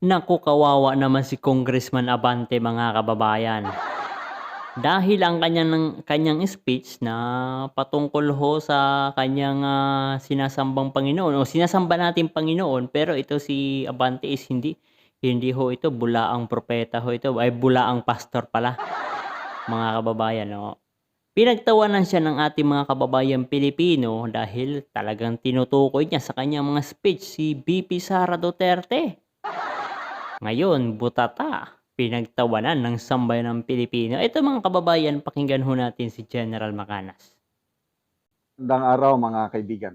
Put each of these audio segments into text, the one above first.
Naku, kawawa naman si Congressman Abante mga kababayan. Dahil ang kanyang speech na patungkol ho sa kanyang, sinasambang Panginoon o sinasamba nating Panginoon, pero ito si Abante is hindi ho ito bulaang propeta ho ito, ay bulaang pastor pala, mga kababayan, oo. Pinagtawanan siya ng ating mga kababayang Pilipino dahil talagang tinutukoy niya sa kanyang mga speech si VP Sara Duterte. Ngayon, butata, pinagtawanan ng sambayanang Pilipino. Ito mga kababayan, pakinggan ho natin si General Macanas. Magandang araw mga kaibigan.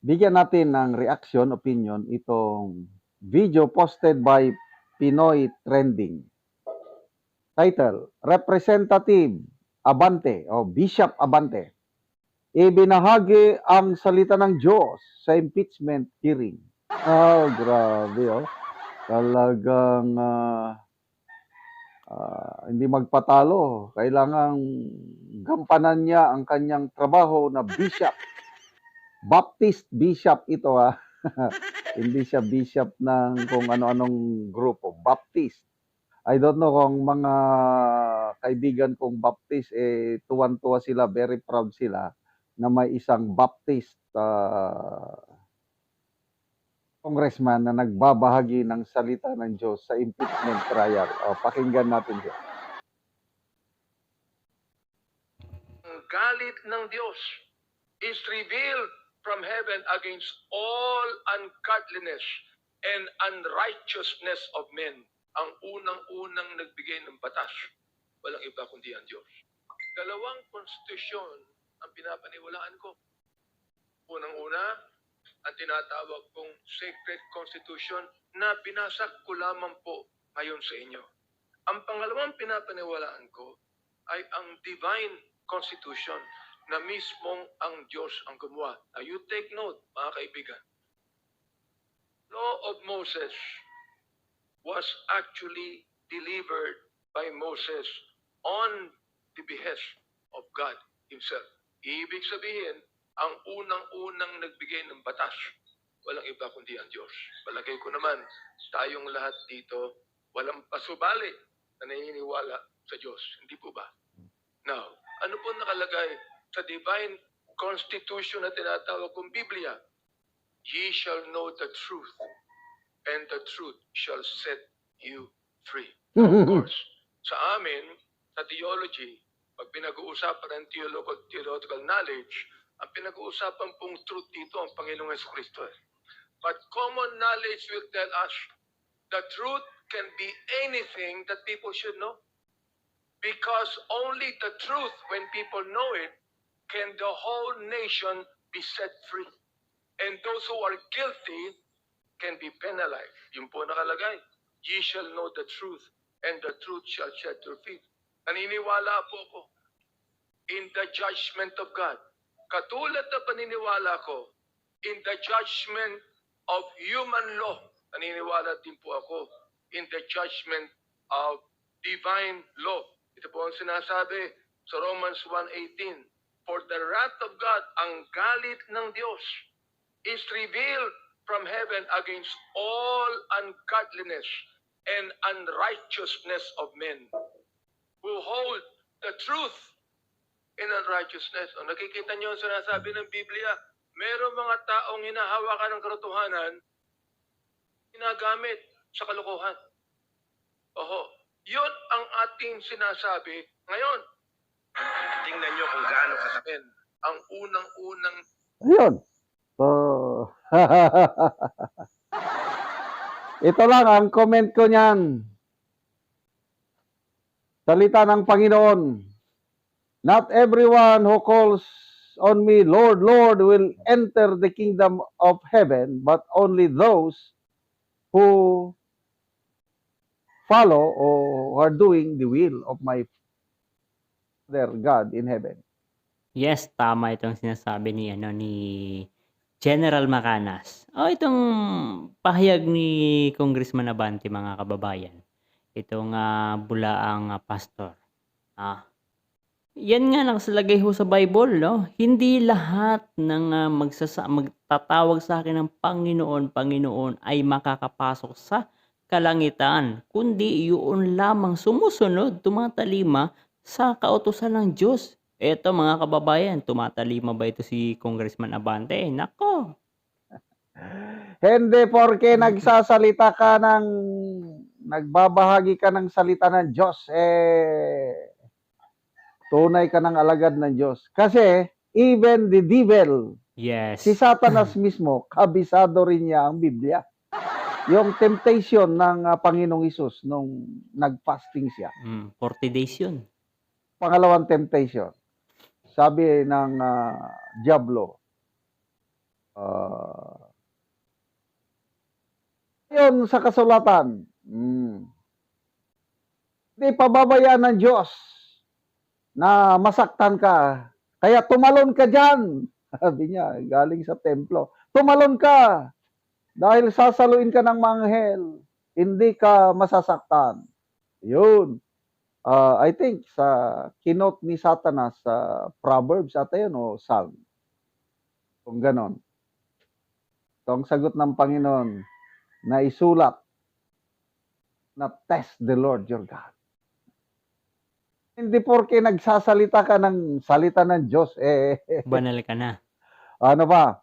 Bigyan natin ng reaction, opinion itong video posted by Pinoy Trending. Title, Representative Abante o Bishop Abante. Ibinahagi ang salita ng Diyos sa impeachment hearing. Oh, grabe oh. Talagang hindi magpatalo. Kailangang gampanan niya ang kanyang trabaho na bishop. Baptist bishop ito Hindi siya bishop ng kung ano-anong grupo. Baptist. I don't know kung mga kaibigan kong Baptist, tuwan-tuwa sila, very proud sila na may isang Baptist congressman na nagbabahagi ng salita ng Diyos sa impeachment trial. Pakinggan natin siya. Ang galit ng Diyos is revealed from heaven against all ungodliness and unrighteousness of men. Ang unang-unang nagbigay ng batas, walang iba kundi ang Diyos. Dalawang konstitusyon ang pinapaniwalaan ko. Unang-una, ang tinatawag kong Sacred Constitution na binasak ko lamang po ngayon sa inyo. Ang pangalawang pinapaniwalaan ko ay ang Divine Constitution na mismong ang Diyos ang gumawa. Now you take note, mga kaibigan. Law of Moses was actually delivered by Moses on the behest of God Himself. Ibig sabihin, ang unang-unang nagbigay ng batas, walang iba kundi ang Diyos. Palagay ko naman, tayong lahat dito, walang pasubali na naniniwala sa Diyos. Hindi po ba? Now, ano po nakalagay sa Divine Constitution na tinatawag kong Biblia? Ye shall know the truth, and the truth shall set you free. Of course, sa amin, sa theology, pag pinag-uusapan ng theological knowledge, ang pinag-uusapan pong truth dito ang Panginoong Jesucristo. But common knowledge will tell us the truth can be anything that people should know. Because only the truth, when people know it, can the whole nation be set free. And those who are guilty can be penalized. Yun po nakalagay. Ye shall know the truth, and the truth shall set you free. Naniniwala po ako in the judgment of God. Katulad na paniniwala ko in the judgment of human law. Naniniwala din po ako in the judgment of divine law. Ito po ang sinasabi sa Romans 1:18. For the wrath of God, ang galit ng Diyos, is revealed from heaven against all ungodliness and unrighteousness of men who hold the truth in unrighteousness. O, nakikita niyo ang sinasabi ng Biblia, mayroong mga taong hinahawakan ng katotohanan, ginagamit sa kalokohan. Oho, yun ang ating sinasabi ngayon. Tingnan niyo kung gaano katakin ang unang-unang... Ayun. So, ito lang ang comment ko niyan. Salita ng Panginoon. Not everyone who calls on me, Lord, Lord, will enter the kingdom of heaven, but only those who follow or are doing the will of my Father God in heaven. Yes, tama itong sinasabi ni General Macanas. Itong pahayag ni Congressman Abante mga kababayan. Itong bulaang pastor. Yan nga nakasalagay ho sa Bible, no? Hindi lahat ng magtatawag sa akin ng Panginoon, Panginoon ay makakapasok sa kalangitan, kundi iyon lamang sumusunod, tumatalima sa kautusan ng Diyos. Eto mga kababayan, tumatalima ba ito si Congressman Abante? Nako! Hindi porke nagsasalita ka nagbabahagi ka ng salita ng Diyos, tunay ka ng alagad ng Diyos. Kasi, even the devil, Yes. si Satanas mismo, kabisado rin niya ang Biblia. Yung temptation ng Panginoong Hesus nung nag-fasting siya. 40 days yun. Pangalawang temptation. Sabi ng Diablo, yun sa kasulatan, hindi pababayaan ng Diyos na masaktan ka. Kaya tumalon ka dyan. Sabi niya, galing sa templo. Tumalon ka. Dahil sasaluin ka ng manghel. Hindi ka masasaktan. Yun. I think sa keynote ni Satanas sa Proverbs ata yun o Psalm. Kung ganon. Ito ang sagot ng Panginoon na isulat na test the Lord your God. Hindi porke nagsasalita ka ng salita ng Diyos, Banal ka na. ano ba?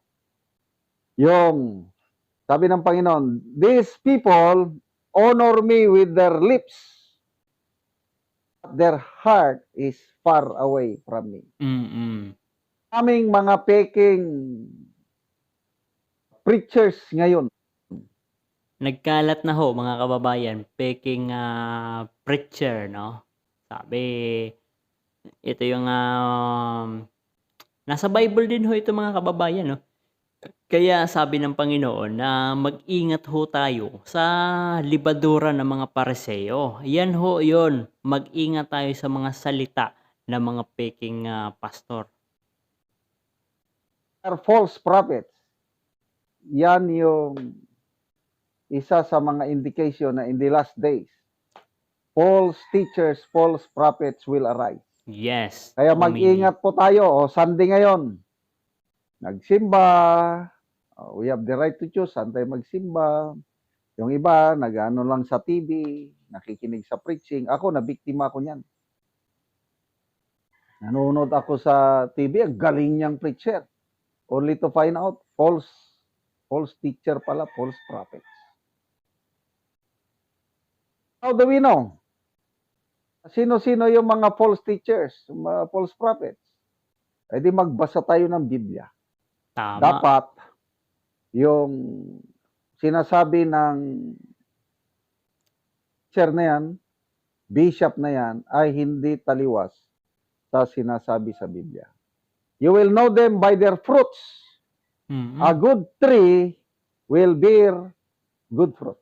Yung, sabi ng Panginoon, these people honor me with their lips, but their heart is far away from me. Aming mga peking preachers ngayon, Nagkalat na ho mga kababayan, peking preacher, no? Sabi, ito yung nasa Bible din ho ito mga kababayan, no? Kaya sabi ng Panginoon na mag-ingat ho tayo sa libadura ng mga pariseo. Yan ho yun, mag-ingat tayo sa mga salita ng mga peking pastor. are false prophets. Yan yung isa sa mga indication na in the last days, false teachers, false prophets will arise. Yes. Kaya mag-ingat po tayo. Sunday ngayon, nagsimba. We have the right to choose saan tayo magsimba. Yung iba, nag-ano lang sa TV, nakikinig sa preaching. Ako, nabiktima ako niyan. Nanonood ako sa TV, ang galing niyang preacher. Only to find out, false teacher pala, false prophets. How do we know? Sino-sino yung mga false teachers, mga false prophets? E di magbasa tayo ng Biblia. Tama. Dapat yung sinasabi ng teacher na yan, bishop na yan, ay hindi taliwas sa sinasabi sa Biblia. You will know them by their fruits. A good tree will bear good fruit.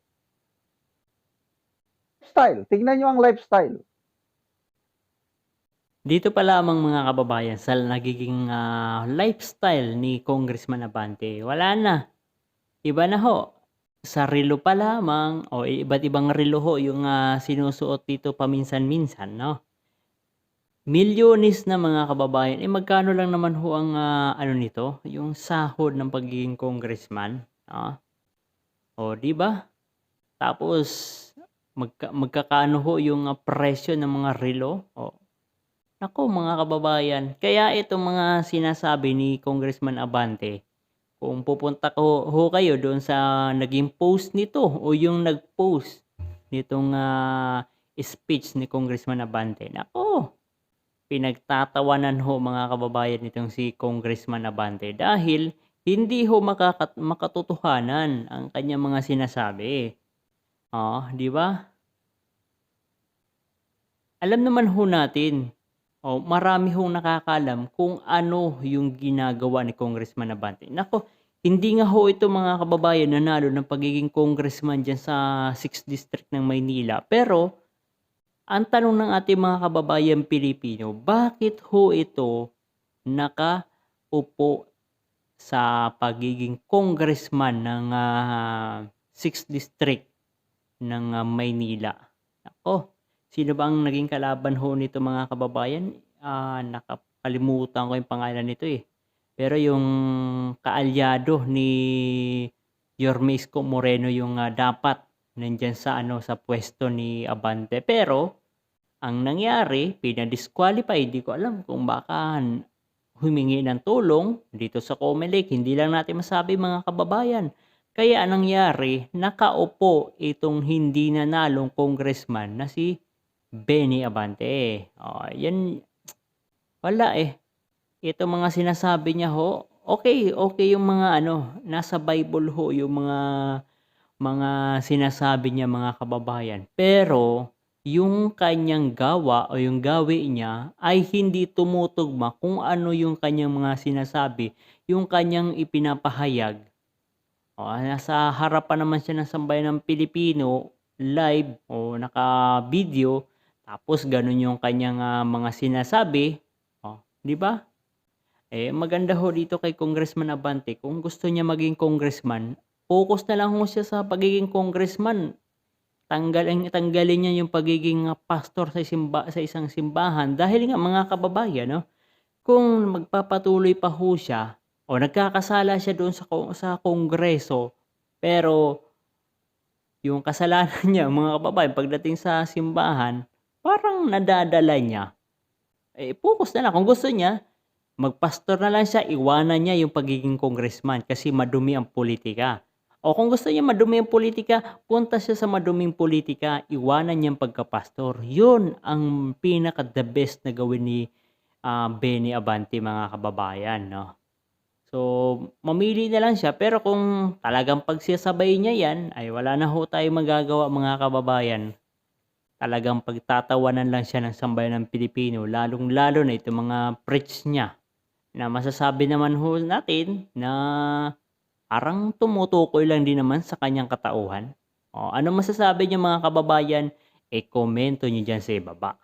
Lifestyle. Tingnan nyo ang lifestyle. Dito pa lamang mga kababayan sa nagiging lifestyle ni Congressman Abante. Wala na. Iba na ho. Sa relo pa lamang o iba't ibang relo ho yung sinusuot dito paminsan-minsan, no? Milyones na mga kababayan. Magkano lang naman ho ang ano nito? Yung sahod ng pagiging congressman, no? O, di ba? Tapos magkakano ho yung presyo ng mga relo? O, nako mga kababayan, kaya itong mga sinasabi ni Congressman Abante, kung pupunta ho kayo doon sa naging post nito o yung nag-post nitong speech ni Congressman Abante, nako, pinagtatawanan ho mga kababayan nitong si Congressman Abante dahil hindi ho makatotohanan ang kanyang mga sinasabi. Di ba? Alam naman ho natin, marami hong nakakalam kung ano yung ginagawa ni Congressman Abante. Nako, hindi nga ho ito mga kababayan nanalo ng pagiging congressman dyan sa 6th District ng Maynila. Pero, ang tanong ng ating mga kababayan Pilipino, bakit ho ito nakaupo sa pagiging congressman ng 6th District ng Maynila? Nako, sino ba ang naging kalaban ho nito mga kababayan? Nakalimutan ko yung pangalan nito eh. Pero yung kaalyado ni Yorme Isko Moreno yung dapat nandiyan sa ano, sa puwesto ni Abante. Pero ang nangyari, pina-disqualify, di ko alam kung baka humingi ng tulong dito sa COMELEC, hindi lang natin masabi mga kababayan. Kaya anong nangyari, nakaupo itong hindi nanalong congressman na si Benny Abante. Yan, wala itong mga sinasabi niya ho, okay yung mga ano, nasa Bible ho yung mga sinasabi niya mga kababayan. Pero yung kanyang gawa o yung gawi niya ay hindi tumutugma kung ano yung kanyang mga sinasabi, yung kanyang ipinapahayag. Nasa harapan naman siya ng sambayan ng Pilipino, live o naka-video, tapos ganun yung kanyang mga sinasabi. 'Di ba? Maganda ho dito kay Congressman Abante, kung gusto niya maging congressman, focus na lang ho siya sa pagiging congressman. Tanggalin niya yung pagiging pastor sa isang simbahan dahil nga mga kababayan, no, kung magpapatuloy pa ho siya o nagkakasala siya doon sa kongreso, pero yung kasalanan niya mga kababayan pagdating sa simbahan, parang nadadala niya. Focus na lang kung gusto niya magpastor na lang siya, iwanan niya yung pagiging congressman kasi madumi ang politika. O kung gusto niya madumi ang politika, punta siya sa maduming politika, iwanan niya ang pagkapastor. Yun ang pinaka the best na gawin ni Benny Abante mga kababayan, no? So, mamili na lang siya, pero kung talagang pagsasabay niya yan, ay wala na ho tayong magagawa mga kababayan. Talagang pagtatawanan lang siya ng sambayan ng Pilipino, lalong-lalo na itong mga preach niya na masasabi naman ho natin na parang tumutukoy lang din naman sa kanyang katauhan. Ano masasabi niyo mga kababayan? Komento niyo dyan sa ibaba.